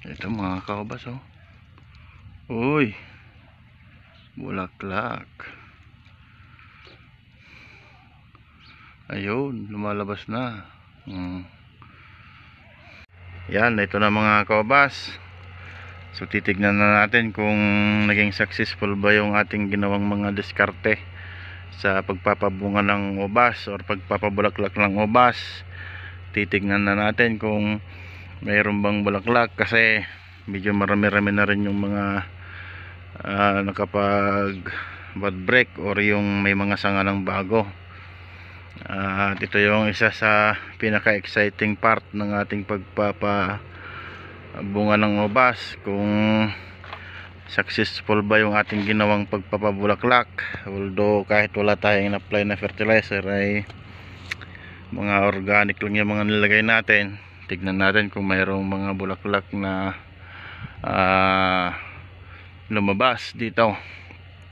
Ito mga kaubas, oh. Uy, bulaklak. Ayun, lumalabas na. Yan, ito na mga kaubas. So titignan na natin kung naging successful ba yung ating ginawang mga diskarte sa pagpapabunga ng ubas or pagpapabulaklak ng ubas. Titignan na natin kung mayroon bang bulaklak, kasi medyo marami-rami na rin yung mga nakapag bud break or yung may mga sanga ng bago. At ito yung isa sa pinaka exciting part ng ating pagpapabunga ng ubas, kung successful ba yung ating ginawang pagpapabulaklak. Although kahit wala tayong apply na fertilizer, ay mga organic lang yung mga nilagay natin. Tignan natin kung mayroong mga bulaklak na lumabas dito.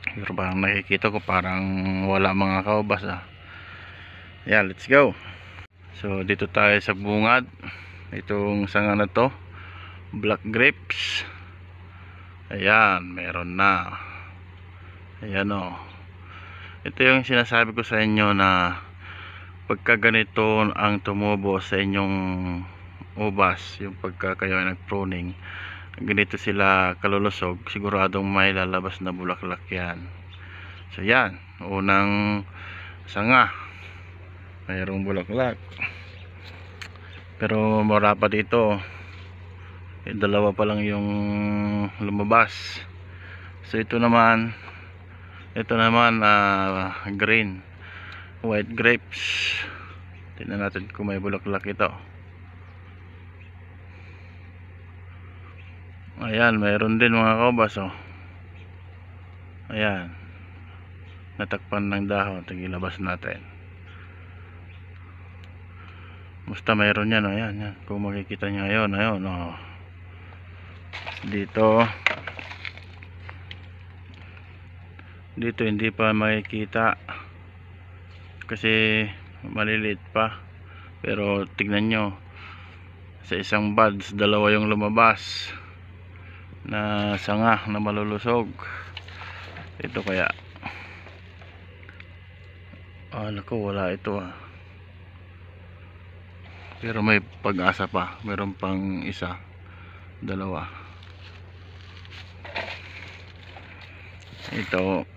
Pero parang nakikita ko parang wala mga kaubas. Yeah, let's go. So dito tayo sa bungad. Itong sanga na to, black grapes. Ayan, meron na. Ayan, oh. Ito yung sinasabi ko sa inyo na pagka ganito ang tumubo sa inyong ubas, yung pagka kayo ay nag-pruning, ganito sila kalulusog, siguradong may lalabas na bulaklak yan. So yan, unang sanga, mayroong bulaklak. Pero mura pa dito, dalawa pa lang yung lumabas. So ito naman green, white grapes. Tingnan natin kung may bulaklak ito. Ayan, mayroon din mga kaubas, oh. Ayan, natakpan ng dahon. Tigilabas natin. Basta mayroon yan, oh. Ayan, yan. Kung makikita nyo ngayon, ayun, oh. Dito hindi pa makikita kasi maliliit pa. Pero tignan nyo, sa isang buds, dalawa yung lumabas na sanga na malulusog. Ito kaya, naku, wala ito, pero may pag-asa pa. Meron pang isa, dalawa. Ito,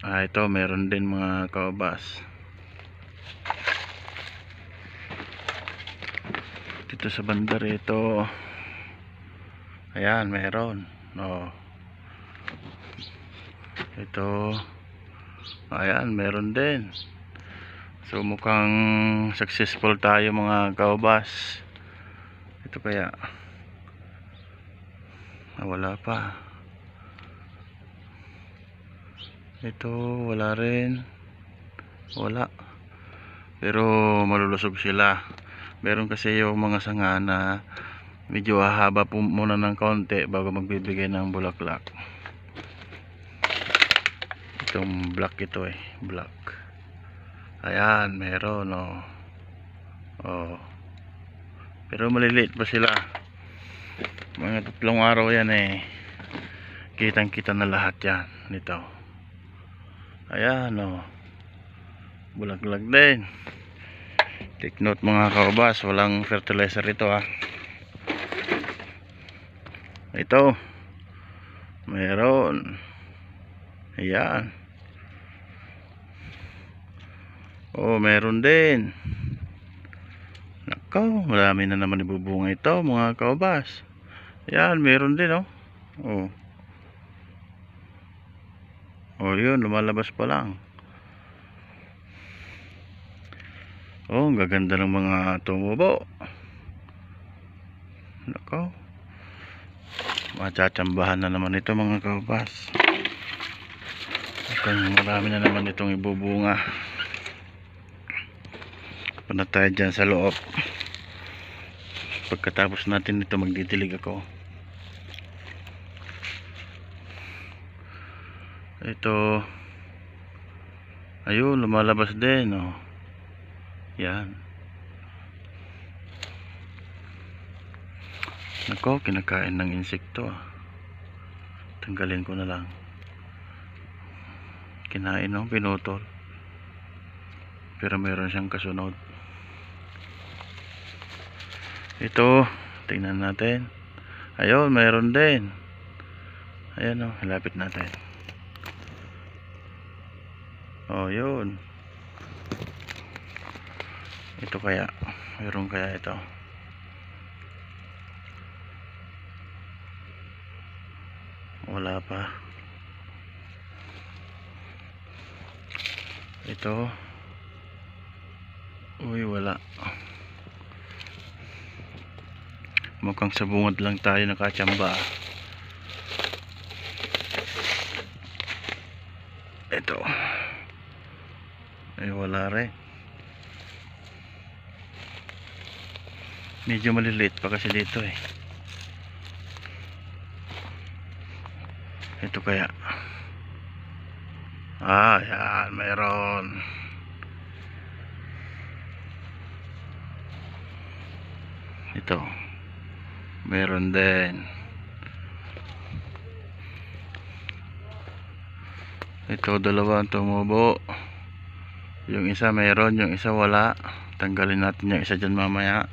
ito meron din mga kaubas. Dito sa bandar ito, ayan, meron, oh. Ito, ayan, meron din. So mukhang successful tayo mga kaubas. Ito kaya, wala pa. Ito, wala rin. Wala. Pero malulusog sila. Meron kasi yung mga sanga na medyo hahaba po muna ng kaunti bago magbibigay ng bulaklak. Itong black ito, black. Ayan, meron, oh. Oh. Pero maliliit pa sila. Mga 3 araw yan, kitang kita na lahat yan nito. Ayan, oh. Bulaklak din. Take note mga kaubas, walang fertilizer ito, Ito, meron. Ayan. Oh, meron din. Nako, marami na naman ibubunga ito mga kaubas. Ayan, meron din, oh. Oh. Oh, yun, lumalabas pa lang. Oh, ang gaganda ng mga tumubo. Nako, matsatsambahan na naman ito mga kaubas. Marami na naman itong ibubunga. Punta tayo dyan sa loob. Pagkatapos natin ito, magdidilig ako. Ito, ayun, lumalabas din, oh. Yan. Nako, kinakain ng insekto ah. Tanggalin ko na lang. Kinain no, pinutol. Pero meron siyang kasunod. Ito, tingnan natin. Ayun, meron din. Ayan o, lapit natin. Oh, yun. Ito kaya, meron kaya ito. Wala pa. Ito. Uy, wala. Mukhang sa bungad lang tayo nakachamba. Ito. Ay, wala rin. Medyo maliliit pa kasi dito eh. Ito kaya. Ah, yan, mayroon. Ito. Meron din. Ito, dalawa ang tumubo. Yung isa meron, yung isa wala. Tanggalin natin yung isa dyan mamaya.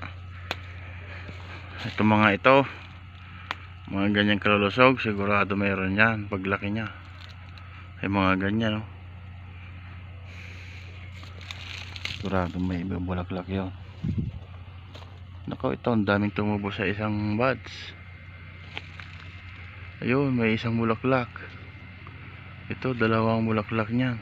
Ito mga ito, mga ganyang kalulusog, sigurado meron yan paglaki nya. Ay mga ganyan, no? Sigurado may bulaklak yun. Nako, ito ang daming tumubo sa isang buds. Ayun, may isang bulaklak. Ito, dalawang bulaklak niyan.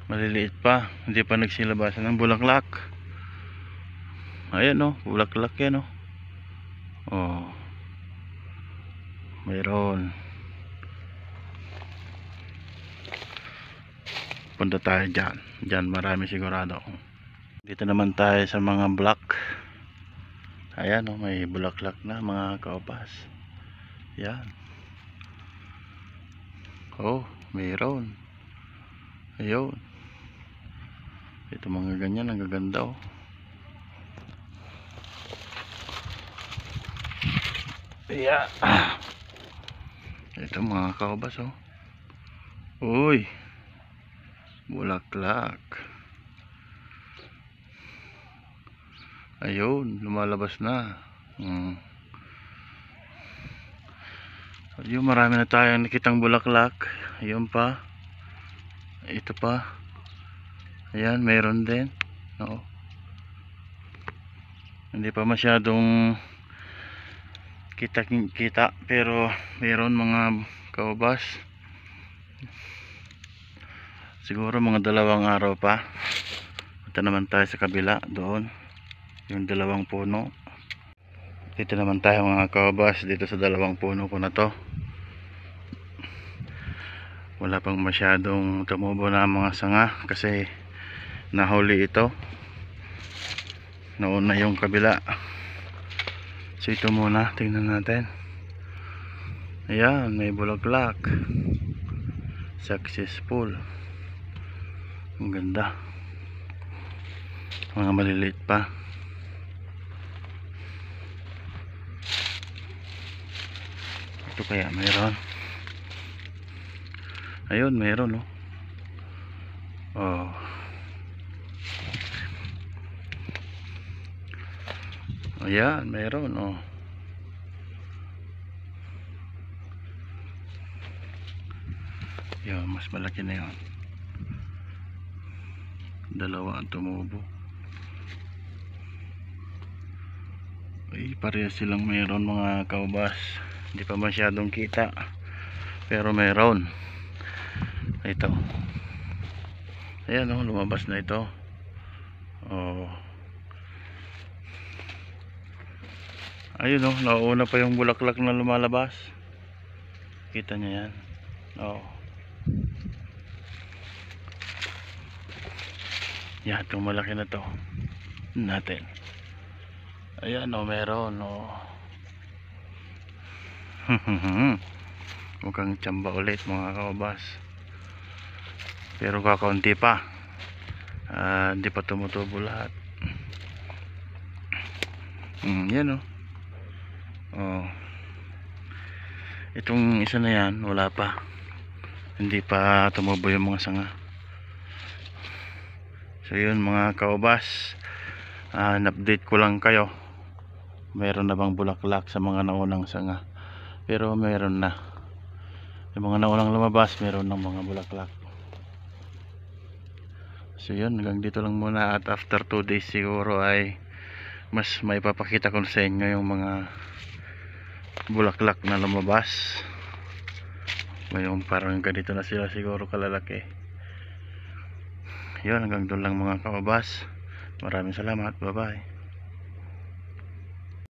Maliliit pa, hindi pa nagsilabasan ng bulaklak. Ayan o, bulaklak yan o. Oh, mayroon. Punta tayo dyan. Dyan marami sigurado. Dito naman tayo sa mga black. Ayan o, may bulaklak na mga kaupas. Yan. Oh, mayroon. Ayun. Ito mga ganyan, ang gaganda oh. Yeah. Ito mga kaubas oh. Uy, bulaklak. Ayun, lumalabas na. Ayun, marami na tayong nakitang bulaklak. Ayun pa. Ito pa. Ayan, mayroon din. Oo. Hindi pa masyadong kita pero mayroon mga kaubas. Siguro mga 2 araw pa. Punta naman tayo sa kabila doon. Yung 2 puno. Dito naman tayo mga kaubas. Dito sa 2 puno ko na to. Wala pang masyadong tumubo na mga sanga kasi nahuli ito. Nauna yung kabila. So ito muna, tingnan natin. Ayan, may bulaklak. Successful. Ang ganda. Mga maliliit pa. Ito kaya mayroon. Ayun, mayroon oh. Oh. Ayan, mayroon oh. Yan, mas malaki na yun. 2 ang tumubo. Ay, parehas silang mayroon mga kaubas. Hindi pa masyadong kita. Pero mayroon. Ito. Ayan oh, lumabas na ito. Oh. Ayun oh, nauna pa yung bulaklak na lumalabas. Kita niya yan. Oh. Yan, itong malaki na to natin. Ayan oh, meron oh. Mukhang tsamba ulit mga kaubas. pero kakaunti pa. Hindi pa tumutubo lahat. Yan oh. Oh. Itong isa na yan, wala pa. Hindi pa tumubo yung mga sanga. So yun mga kaubas, na-update ko lang kayo. Meron na bang bulaklak sa mga naunang sanga? Pero meron na. Yung mga naunang lumabas, meron ng mga bulaklak. So yun, hanggang dito lang muna, at after 2 days siguro ay mas may papakita ko sa inyo yung mga bulaklak na lumabas. Mayroon parang ganito na sila siguro kalalaki. Yun, hanggang doon lang mga kaubas. Maraming salamat, bye bye.